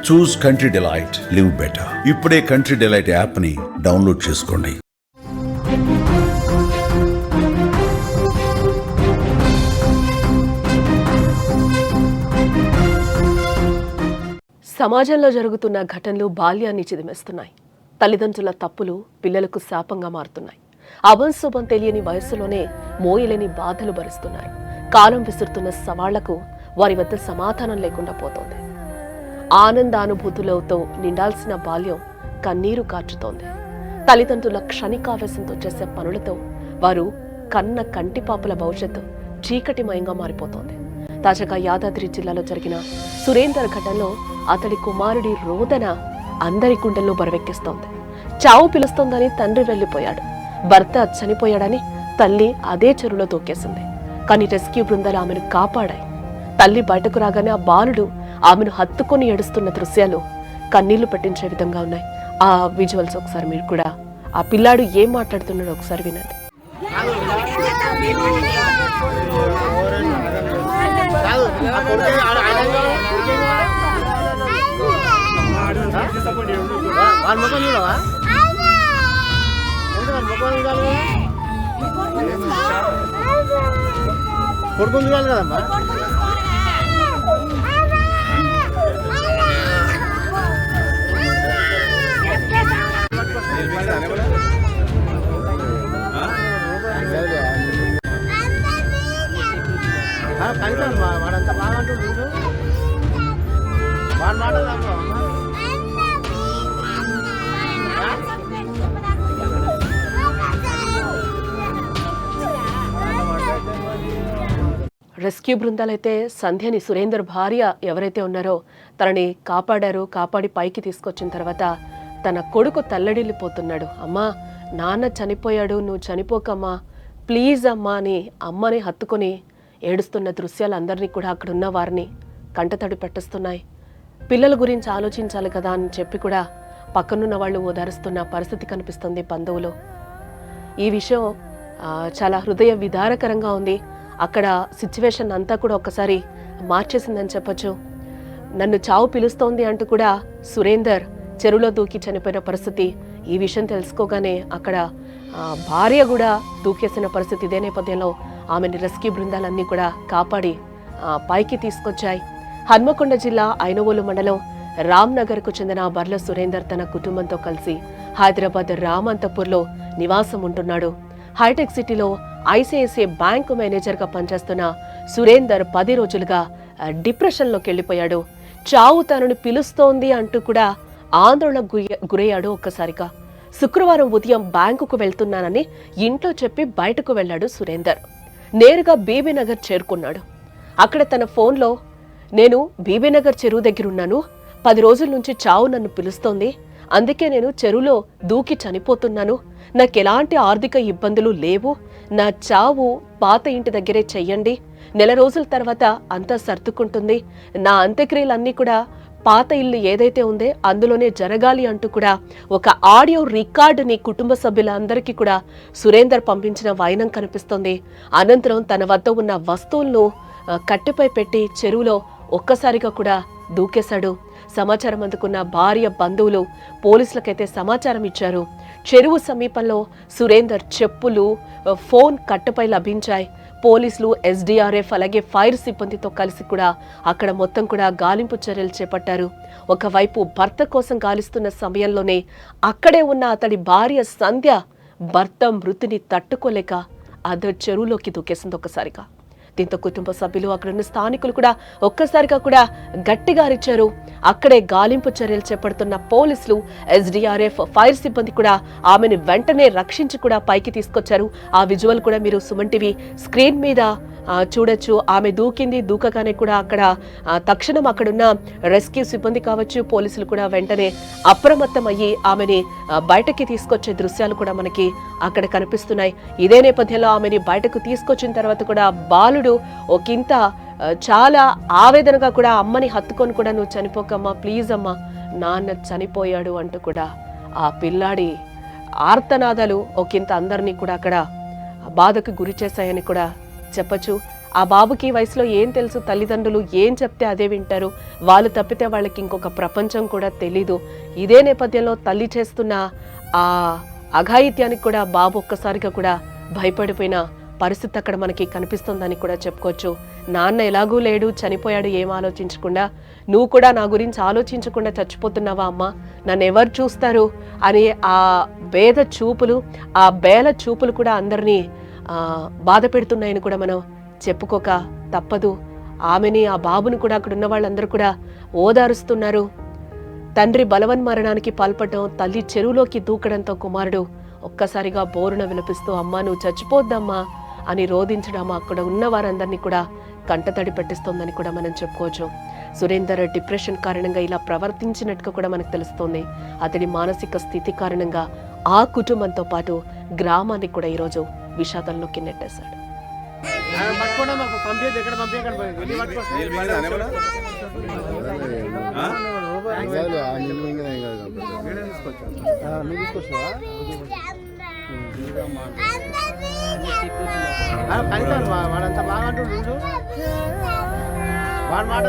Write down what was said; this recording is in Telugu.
చూస్ కంట్రీ డిలైట్, లివ్ బెటర్. ఇప్పుడే కంట్రీ డిలైట్ యాప్ ని డౌన్లోడ్ చేసుకోండి. సమాజంలో జరుగుతున్న ఘటనలు బాల్యాన్ని చిదిమేస్తున్నాయి. తల్లిదండ్రుల తప్పులు పిల్లలకు శాపంగా మారుతున్నాయి. అభంశుభం తెలియని వయస్సులోనే మోయలేని బాధలు భరిస్తున్నారు. కాలం విసురుతున్న సవాళ్లకు వారి వద్ద సమాధానం లేకుండా పోతోంది. ఆనందానుభూతులతో నిండాల్సిన బాల్యం కన్నీరు కార్చుతోంది. తల్లిదండ్రుల క్షణికావేశంతో చేసే పనులతో వారు కన్న కంటిపాపల భవిష్యత్తు చీకటిమయంగా మారిపోతోంది. తాజాగా యాదాద్రి జిల్లాలో జరిగిన సురేందర్ ఘటనలో అతడి కుమారుడి రోదన అందరి గుండెల్లో బరువెక్కిస్తోంది. చావు పిలుస్తోందని తండ్రి వెళ్లిపోయాడు. భర్త చనిపోయాడని తల్లి అదే చెరువులో దూకేసింది. కానీ రెస్క్యూ బృందాలు ఆమెను కాపాడాయి. తల్లి బయటకు రాగానే ఆ బాలుడు ఆమెను హత్తుకొని ఏడుస్తున్న దృశ్యాలు కన్నీళ్లు పెట్టించే విధంగా ఉన్నాయి. ఆ విజువల్స్ ఒకసారి మీరు కూడా, ఆ పిల్లాడు ఏం మాట్లాడుతున్నాడో ఒకసారి వినండి. కొడుకుని చూడాలి కదమ్మా. కనిపమ్మా వాడంతా బాగా అంటుండు. వాడు మాట్లాడదామా రెస్క్యూ బృందాలైతే సంధ్యని, సురేందర్ భార్య ఎవరైతే ఉన్నారో తనని కాపాడారో, కాపాడి పైకి తీసుకొచ్చిన తర్వాత తన కొడుకు తల్లడిల్లిపోతున్నాడు. అమ్మా, నాన్న చనిపోయాడు, నువ్వు చనిపోకమ్మా, ప్లీజ్ అమ్మా అని అమ్మని హత్తుకొని ఏడుస్తున్న దృశ్యాలు అందరినీ కూడా, అక్కడున్న వారిని కంటతడి పెట్టిస్తున్నాయి. పిల్లల గురించి ఆలోచించాలి కదా అని చెప్పి కూడా పక్కనున్న వాళ్ళు ఓదారుస్తున్న పరిస్థితి కనిపిస్తుంది బంధువులు. ఈ విషయం చాలా హృదయ విదారకరంగా ఉంది. అక్కడ సిచ్యువేషన్ అంతా కూడా ఒక్కసారి మార్చేసిందని చెప్పొచ్చు. నన్ను చావు పిలుస్తోంది అంటూ కూడా సురేందర్ చెరువులో దూకి చనిపోయిన పరిస్థితి. ఈ విషయం తెలుసుకోగానే అక్కడ భార్య కూడా దూకేసిన పరిస్థితి. ఇదే నేపథ్యంలో ఆమెను రెస్క్యూ బృందాలన్నీ కూడా కాపాడి పైకి తీసుకొచ్చాయి. హన్మకొండ జిల్లా ఐనవోలు మండలం రామ్నగర్కు చెందిన బర్ల సురేందర్ తన కుటుంబంతో కలిసి హైదరాబాద్ రామంతపూర్లో నివాసం ఉంటున్నాడు. హైటెక్ సిటీలో ఐసిఐసిఐ బ్యాంకు మేనేజర్గా పనిచేస్తున్న సురేందర్ 10 రోజులుగా డిప్రెషన్లోకి వెళ్ళిపోయాడు. చావు తనను పిలుస్తోంది అంటూ కూడా ఆందోళనకు గురయ్యాడు. ఒక్కసారిగా శుక్రవారం ఉదయం బ్యాంకుకు వెళ్తున్నానని ఇంట్లో చెప్పి బయటకు వెళ్లాడు సురేందర్. నేరుగా బీబీనగర్ చేరుకున్నాడు. అక్కడ తన ఫోన్లో, నేను బీబీనగర్ చెరువు దగ్గరున్నాను, 10 రోజుల నుంచి చావు నన్ను పిలుస్తోంది, అందుకే నేను చెరువులో దూకి చనిపోతున్నాను, నాకెలాంటి ఆర్థిక ఇబ్బందులు లేవు, నా చావు పాత ఇంటి దగ్గరే చెయ్యండి, నెల రోజుల తర్వాత అంతా సర్దుకుంటుంది, నా అంత్యక్రియలన్నీ కూడా పాత ఇల్లు ఏదైతే ఉందో అందులోనే జరగాలి అంటూ కూడా ఒక ఆడియో రికార్డుని కుటుంబ సభ్యులందరికీ కూడా సురేందర్ పంపించిన వైనం కనిపిస్తోంది. అనంతరం తన వద్ద ఉన్న వస్తువులను కట్టెపై పెట్టి చెరువులో ఒక్కసారిగా కూడా దూకేశాడు. సమాచారం అందుకున్న భార్య, బంధువులు పోలీసులకైతే సమాచారం ఇచ్చారు. చెరువు సమీపంలో సురేందర్ చెప్పులు, ఫోన్ కట్టెపై లభించాయి. పోలీసులు, ఎస్డీఆర్ఎఫ్ అలాగే ఫైర్ సిబ్బందితో కలిసి కూడా అక్కడ మొత్తం కూడా గాలింపు చర్యలు చేపట్టారు. ఒకవైపు భర్త కోసం గాలిస్తున్న సమయంలోనే అక్కడే ఉన్న అతడి భార్య సంధ్య భర్త మృతిని తట్టుకోలేక అదే చెరువులోకి దూకేసింది ఒక్కసారిగా. దీంతో కుటుంబ సభ్యులు, అక్కడున్న స్థానికులు కూడా ఒక్కసారిగా కూడా గట్టిగా అరిచారు. అక్కడే గాలింపు చర్యలు చేపడుతున్న పోలీసులు, ఎస్డీఆర్ఎఫ్, ఫైర్ సిబ్బంది కూడా ఆమెను వెంటనే రక్షించి కూడా పైకి తీసుకొచ్చారు. ఆ విజువల్ కూడా మీరు సుమన్ టీవీ స్క్రీన్ మీద చూడొచ్చు. ఆమె దూకగానే కూడా అక్కడ తక్షణం అక్కడున్న రెస్క్యూ సిబ్బంది కావచ్చు, పోలీసులు కూడా వెంటనే అప్రమత్తం అయ్యి ఆమెని బయటకి తీసుకొచ్చే దృశ్యాలు కూడా మనకి అక్కడ కనిపిస్తున్నాయి. ఇదే నేపథ్యంలో ఆమెని బయటకు తీసుకొచ్చిన తర్వాత కూడా బాలుడు ఒకంత చాలా ఆవేదనగా కూడా అమ్మని హత్తుకొని కూడా, నువ్వు చనిపోకమ్మా, ప్లీజ్ అమ్మా, నాన్న చనిపోయాడు అంటూ కూడా ఆ పిల్లాడి ఆర్తనాదాలు ఒకంత అందరినీ కూడా అక్కడ బాధకు గురి చేశాయని కూడా చెప్పచ్చు. ఆ బాబుకి ఈ వయసులో ఏం తెలుసు, తల్లిదండ్రులు ఏం చెప్తే అదే వింటారు, వాళ్ళు తప్పితే వాళ్ళకి ఇంకొక ప్రపంచం కూడా తెలీదు. ఇదే నేపథ్యంలో తల్లి చేస్తున్న ఆ అఘాయిత్యానికి కూడా బాబు ఒక్కసారిగా కూడా భయపడిపోయిన పరిస్థితి అక్కడ మనకి కనిపిస్తుందని కూడా చెప్పుకోవచ్చు. నాన్న ఎలాగూ లేడు, చనిపోయాడు, ఏం ఆలోచించకుండా నువ్వు కూడా నా గురించి ఆలోచించకుండా చచ్చిపోతున్నావా అమ్మా, నన్ను ఎవరు చూస్తారు అని ఆ భేద చూపులు, ఆ బేల చూపులు కూడా అందరినీ బాధ పెడుతున్నాయని కూడా మనం చెప్పుకోక తప్పదు. ఆమెని, ఆ బాబుని కూడా అక్కడ ఉన్న వాళ్ళందరూ కూడా ఓదారుస్తున్నారు. తండ్రి బలవన్మరణానికి పాల్పడడం, తల్లి చెరువులోకి దూకడంతో కుమారుడు ఒక్కసారిగా బోరున విలపిస్తూ అమ్మా నువ్వు చచ్చిపోద్దమ్మా అని రోధించడం అక్కడ ఉన్న వారందరినీ కూడా కంటతడి పెట్టిస్తోందని కూడా మనం చెప్పుకోవచ్చు. సురేందర్ డిప్రెషన్ కారణంగా ఇలా ప్రవర్తించినట్టుగా కూడా మనకు తెలుస్తోంది. అతడి మానసిక స్థితి కారణంగా ఆ కుటుంబంతో పాటు గ్రామాన్ని కూడా ఈరోజు విషాదంలోకి నెట్టేశాడు. పట్టుకోండి మాకు పంపించదు, ఎక్కడ పంపించకండి, వెళ్ళి తీసుకొచ్చావా కనీసం వాడంతా బాగా అంటుండు, వాడు మాట